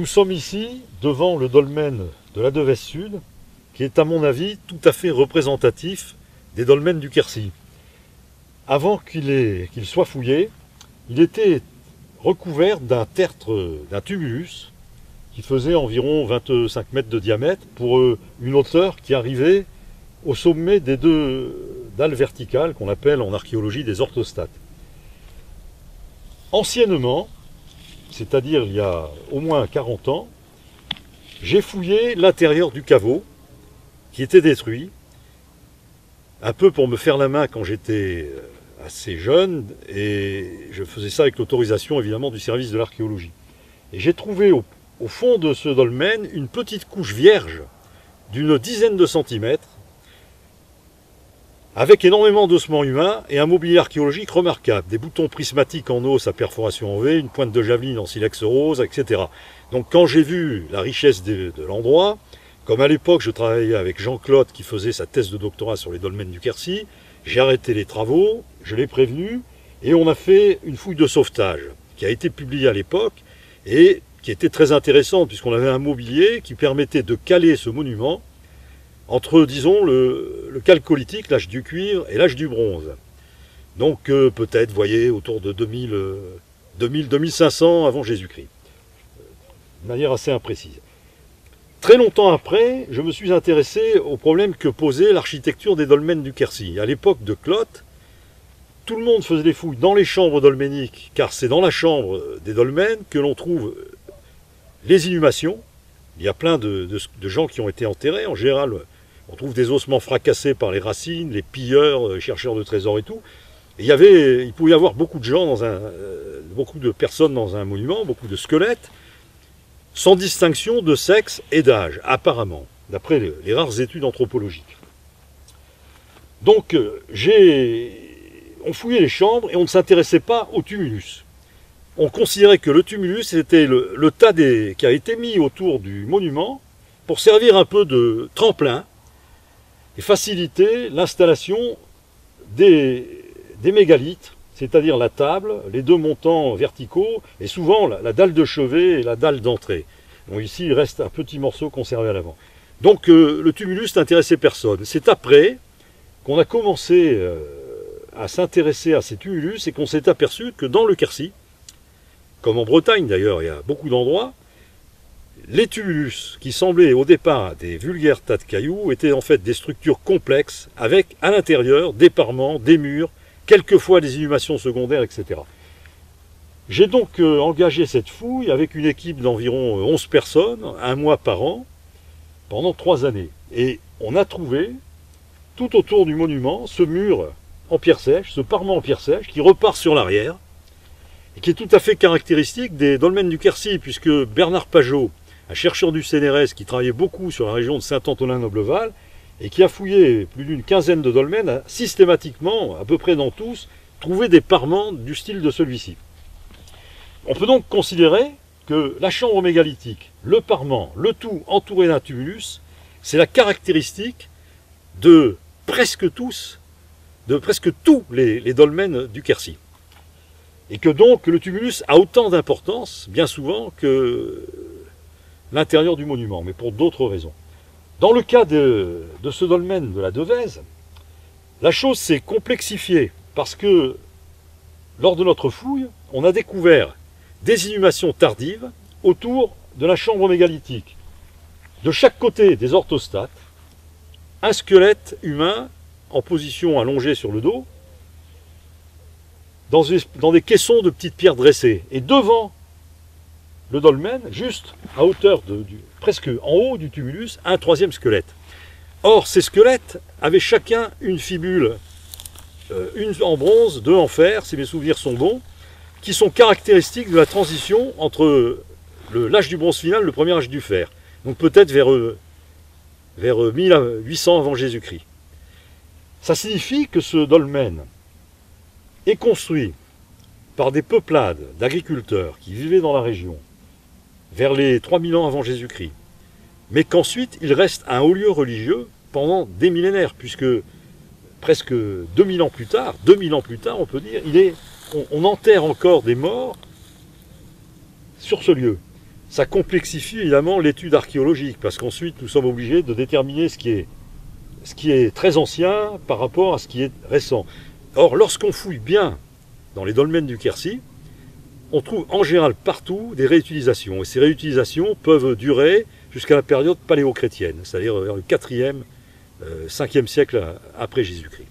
Nous sommes ici devant le dolmen de la Devèze Sud, qui est à mon avis tout à fait représentatif des dolmens du Quercy. Avant qu'il soit fouillé, il était recouvert d'un tertre, d'un tumulus, qui faisait environ 25 mètres de diamètre pour une hauteur qui arrivait au sommet des deux dalles verticales qu'on appelle en archéologie des orthostates. Anciennement, c'est-à-dire il y a au moins 40 ans, j'ai fouillé l'intérieur du caveau qui était détruit, un peu pour me faire la main quand j'étais assez jeune, et je faisais ça avec l'autorisation évidemment du service de l'archéologie. Et j'ai trouvé au fond de ce dolmen une petite couche vierge d'une dizaine de centimètres, avec énormément d'ossements humains et un mobilier archéologique remarquable. Des boutons prismatiques en os à perforation en V, une pointe de javeline en silex rose, etc. Donc quand j'ai vu la richesse de l'endroit, comme à l'époque je travaillais avec Jean-Claude qui faisait sa thèse de doctorat sur les dolmens du Quercy, j'ai arrêté les travaux, je l'ai prévenu, et on a fait une fouille de sauvetage, qui a été publiée à l'époque, et qui était très intéressante, puisqu'on avait un mobilier qui permettait de caler ce monument entre, disons, le chalcolithique, l'âge du cuivre, et l'âge du bronze. Donc peut-être, vous voyez, autour de 2500 avant Jésus-Christ, de manière assez imprécise. Très longtemps après, je me suis intéressé au problème que posait l'architecture des dolmens du Quercy. À l'époque de Clotte, tout le monde faisait des fouilles dans les chambres dolméniques, car c'est dans la chambre des dolmens que l'on trouve les inhumations. Il y a plein de gens qui ont été enterrés. En général, on trouve des ossements fracassés par les racines, les pilleurs, les chercheurs de trésors et tout. Et il pouvait y avoir beaucoup de gens, beaucoup de personnes dans un monument, beaucoup de squelettes, sans distinction de sexe et d'âge, apparemment, d'après les rares études anthropologiques. Donc, on fouillait les chambres et on ne s'intéressait pas au tumulus. On considérait que le tumulus était le tas qui a été mis autour du monument pour servir un peu de tremplin et faciliter l'installation des mégalithes, c'est-à-dire la table, les deux montants verticaux, et souvent la dalle de chevet et la dalle d'entrée. Bon, ici, il reste un petit morceau conservé à l'avant. Donc le tumulus n'intéressait personne. C'est après qu'on a commencé à s'intéresser à ces tumulus et qu'on s'est aperçu que dans le Quercy, comme en Bretagne d'ailleurs, il y a beaucoup d'endroits, les tumulus, qui semblaient au départ des vulgaires tas de cailloux, étaient en fait des structures complexes, avec à l'intérieur des parements, des murs, quelquefois des inhumations secondaires, etc. J'ai donc engagé cette fouille avec une équipe d'environ 11 personnes, un mois par an, pendant 3 années. Et on a trouvé, tout autour du monument, ce mur en pierre sèche, ce parement en pierre sèche, qui repart sur l'arrière, et qui est tout à fait caractéristique des dolmens du Quercy, puisque Bernard Pajot, un chercheur du CNRS qui travaillait beaucoup sur la région de Saint-Antonin-Nobleval, et qui a fouillé plus d'une quinzaine de dolmens, a systématiquement, à peu près dans tous, trouvé des parements du style de celui-ci. On peut donc considérer que la chambre mégalithique, le parement, le tout entouré d'un tumulus, c'est la caractéristique de presque tous les dolmens du Quercy. Et que donc le tumulus a autant d'importance, bien souvent, que l'intérieur du monument, mais pour d'autres raisons. Dans le cas de ce dolmen de la Devèze, la chose s'est complexifiée, parce que lors de notre fouille, on a découvert des inhumations tardives autour de la chambre mégalithique. De chaque côté des orthostates, un squelette humain en position allongée sur le dos, dans des caissons de petites pierres dressées. Et devant le dolmen, juste à hauteur presque en haut du tumulus, un troisième squelette. Or, ces squelettes avaient chacun une fibule, une en bronze, deux en fer, si mes souvenirs sont bons, qui sont caractéristiques de la transition entre l'âge du bronze final et le premier âge du fer. Donc peut-être vers 1800 avant Jésus-Christ. Ça signifie que ce dolmen est construit par des peuplades d'agriculteurs qui vivaient dans la région vers les 3000 ans avant Jésus-Christ, mais qu'ensuite il reste un haut lieu religieux pendant des millénaires, puisque presque 2000 ans plus tard, on peut dire, on enterre encore des morts sur ce lieu. ça complexifie évidemment l'étude archéologique, parce qu'ensuite nous sommes obligés de déterminer ce qui est très ancien par rapport à ce qui est récent. Or, lorsqu'on fouille bien dans les dolmens du Quercy, on trouve en général partout des réutilisations. Et ces réutilisations peuvent durer jusqu'à la période paléochrétienne, c'est-à-dire vers le 4e, 5e siècle après Jésus-Christ.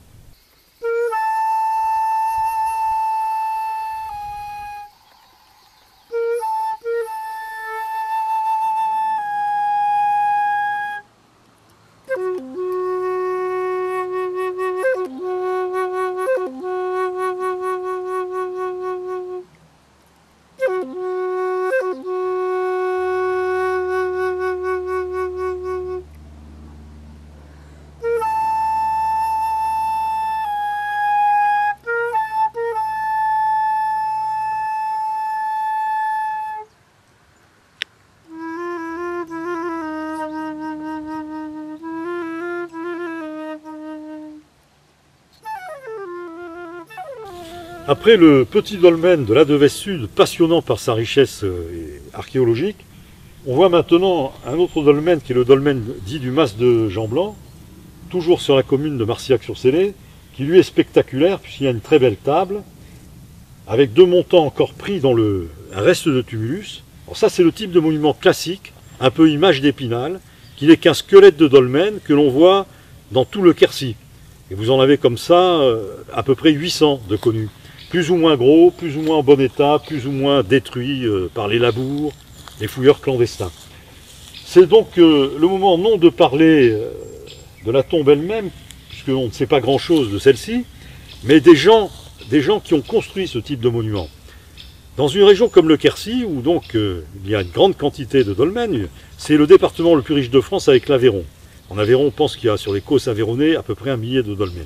Après le petit dolmen de l'Adevesse Sud, passionnant par sa richesse archéologique, on voit maintenant un autre dolmen qui est le dolmen dit du Mas de Jean Blanc, toujours sur la commune de Marcillac-sur-Célé, qui lui est spectaculaire puisqu'il y a une très belle table, avec 2 montants encore pris dans un reste de tumulus. Alors ça c'est le type de monument classique, un peu image d'Épinal, qui n'est qu'un squelette de dolmen que l'on voit dans tout le Quercy. Et vous en avez comme ça à peu près 800 de connus. Plus ou moins gros, plus ou moins en bon état, plus ou moins détruits par les labours, les fouilleurs clandestins. C'est donc le moment non de parler de la tombe elle-même, puisqu'on ne sait pas grand-chose de celle-ci, mais des gens qui ont construit ce type de monument. Dans une région comme le Quercy, où donc il y a une grande quantité de dolmens, c'est le département le plus riche de France avec l'Aveyron. En Aveyron, on pense qu'il y a sur les causses aveyronnées à peu près 1 millier de dolmens.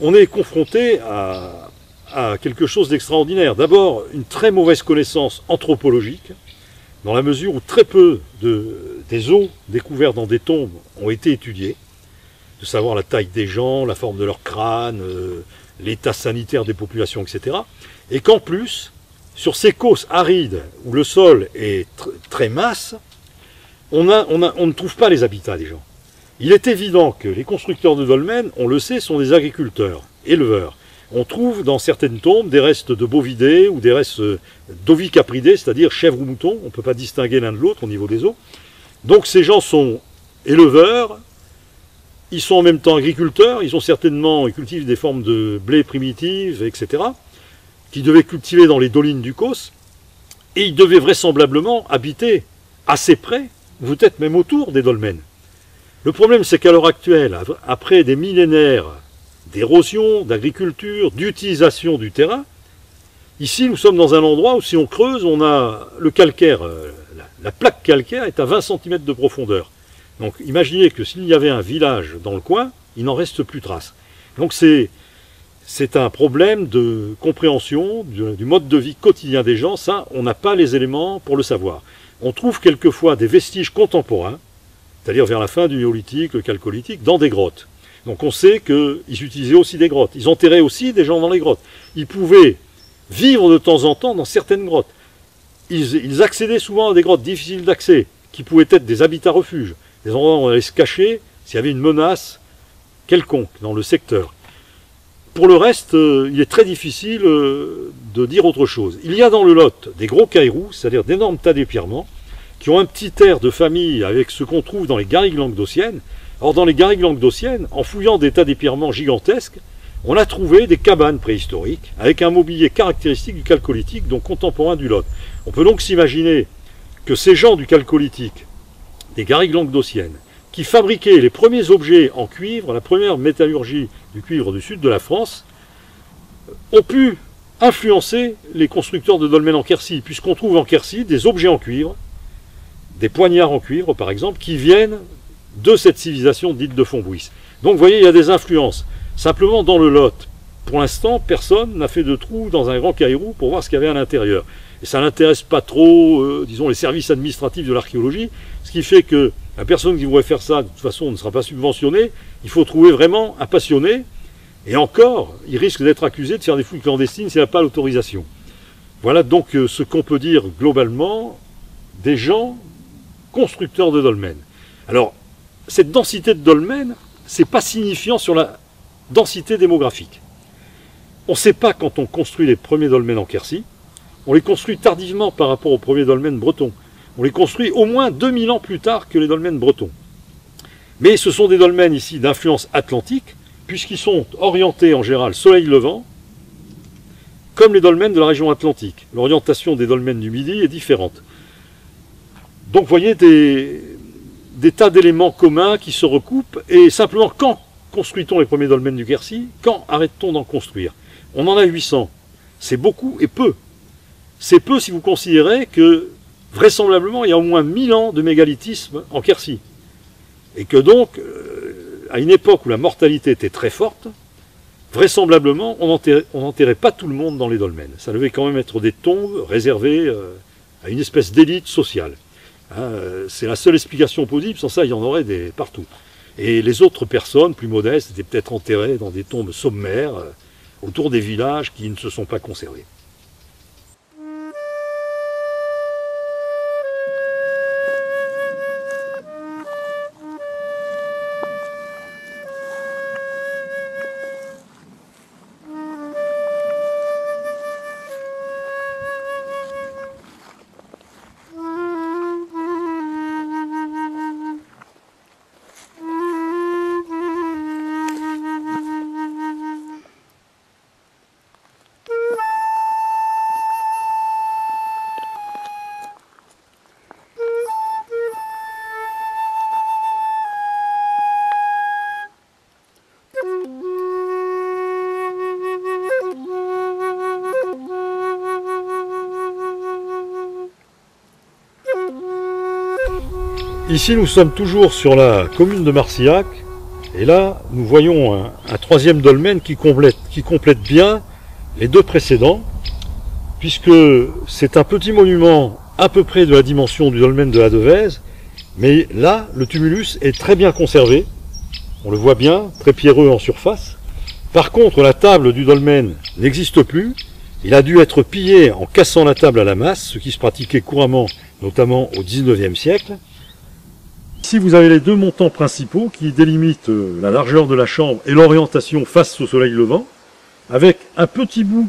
On est confronté à quelque chose d'extraordinaire. D'abord, une très mauvaise connaissance anthropologique, dans la mesure où très peu des os découverts dans des tombes ont été étudiés, de savoir la taille des gens, la forme de leur crâne, l'état sanitaire des populations, etc. Et qu'en plus, sur ces causses arides, où le sol est très mince, on ne trouve pas les habitats des gens. Il est évident que les constructeurs de dolmens, on le sait, sont des agriculteurs, éleveurs. On trouve dans certaines tombes des restes de bovidés ou des restes d'ovicapridés, c'est-à-dire chèvres ou moutons. On ne peut pas distinguer l'un de l'autre au niveau des os. Donc ces gens sont éleveurs, ils sont en même temps agriculteurs, ils cultivent des formes de blé primitives, etc., qu'ils devaient cultiver dans les dolines du Causse, et ils devaient vraisemblablement habiter assez près, peut-être même autour des dolmens. Le problème, c'est qu'à l'heure actuelle, après des millénaires d'érosion, d'agriculture, d'utilisation du terrain, ici nous sommes dans un endroit où si on creuse, on a le calcaire, la plaque calcaire est à 20 cm de profondeur. Donc imaginez que s'il y avait un village dans le coin, il n'en reste plus trace. Donc c'est un problème de compréhension du mode de vie quotidien des gens, ça on n'a pas les éléments pour le savoir. On trouve quelquefois des vestiges contemporains, c'est-à-dire vers la fin du néolithique, le chalcolithique, dans des grottes. Donc on sait qu'ils utilisaient aussi des grottes. Ils enterraient aussi des gens dans les grottes. Ils pouvaient vivre de temps en temps dans certaines grottes. Ils accédaient souvent à des grottes difficiles d'accès, qui pouvaient être des habitats refuges, des endroits où on allait se cacher s'il y avait une menace quelconque dans le secteur. Pour le reste, il est très difficile de dire autre chose. Il y a dans le Lot des gros cailloux, c'est-à-dire d'énormes tas d'éperlements, qui ont un petit air de famille avec ce qu'on trouve dans les garrigues languedociennes. Or, dans les garrigues languedociennes, en fouillant des tas d'éperlements gigantesques, on a trouvé des cabanes préhistoriques avec un mobilier caractéristique du chalcolithique, donc contemporain du Lot. On peut donc s'imaginer que ces gens du chalcolithique, des garrigues languedociennes, qui fabriquaient les premiers objets en cuivre, la première métallurgie du cuivre du sud de la France, ont pu influencer les constructeurs de dolmens en Quercy, puisqu'on trouve en Quercy des objets en cuivre, des poignards en cuivre par exemple, qui viennent de cette civilisation dite de Fontbouisse. Donc vous voyez, il y a des influences. Simplement dans le Lot, pour l'instant, personne n'a fait de trou dans un grand caillou pour voir ce qu'il y avait à l'intérieur. Et ça n'intéresse pas trop, disons, les services administratifs de l'archéologie, ce qui fait que la personne qui voudrait faire ça, de toute façon, ne sera pas subventionnée. Il faut trouver vraiment un passionné, et encore, il risque d'être accusé de faire des fouilles clandestines s'il n'a pas l'autorisation. Voilà donc ce qu'on peut dire globalement des gens constructeurs de dolmens. Alors, cette densité de dolmens, c'est pas signifiant sur la densité démographique. On ne sait pas quand on construit les premiers dolmens en Quercy, on les construit tardivement par rapport aux premiers dolmens bretons. On les construit au moins 2000 ans plus tard que les dolmens bretons. Mais ce sont des dolmens ici d'influence atlantique, puisqu'ils sont orientés en général soleil levant, comme les dolmens de la région atlantique. L'orientation des dolmens du Midi est différente. Donc vous voyez des tas d'éléments communs qui se recoupent, et simplement quand construit-on les premiers dolmens du Quercy? Quand arrête-t-on d'en construire? On en a 800. C'est beaucoup et peu. C'est peu si vous considérez que vraisemblablement il y a au moins 1000 ans de mégalithisme en Quercy. Et que donc, à une époque où la mortalité était très forte, vraisemblablement on n'enterrait pas tout le monde dans les dolmens. Ça devait quand même être des tombes réservées à une espèce d'élite sociale. C'est la seule explication possible, sans ça il y en aurait partout. Et les autres personnes, plus modestes, étaient peut-être enterrées dans des tombes sommaires, autour des villages qui ne se sont pas conservés. Ici, nous sommes toujours sur la commune de Marcillac, et là, nous voyons un troisième dolmen qui complète bien les deux précédents, puisque c'est un petit monument à peu près de la dimension du dolmen de la Devèze, mais là, le tumulus est très bien conservé, on le voit bien, très pierreux en surface. Par contre, la table du dolmen n'existe plus, il a dû être pillé en cassant la table à la masse, ce qui se pratiquait couramment, notamment au XIXe siècle. Ici, vous avez les deux montants principaux qui délimitent la largeur de la chambre et l'orientation face au soleil levant, avec un petit bout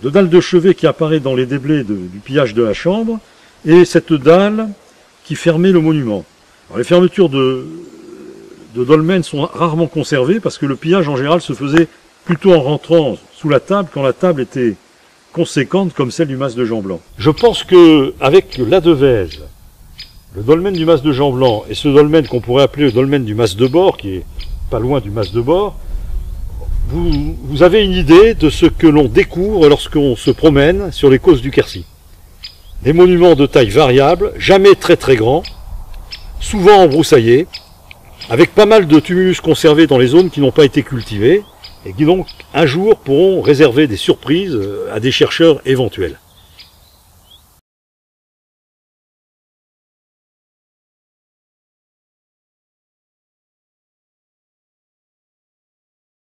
de dalle de chevet qui apparaît dans les déblais du pillage de la chambre, et cette dalle qui fermait le monument. Alors, les fermetures de dolmen sont rarement conservées parce que le pillage en général se faisait plutôt en rentrant sous la table quand la table était conséquente comme celle du mas de Jean Blanc. Je pense qu'avec la Devèze, le dolmen du mas de Jean Blanc et ce dolmen qu'on pourrait appeler le dolmen du mas de Bord, qui est pas loin du mas de Bord, vous avez une idée de ce que l'on découvre lorsqu'on se promène sur les causses du Quercy. Des monuments de taille variable, jamais très très grands, souvent embroussaillés, avec pas mal de tumulus conservés dans les zones qui n'ont pas été cultivées, et qui donc un jour pourront réserver des surprises à des chercheurs éventuels.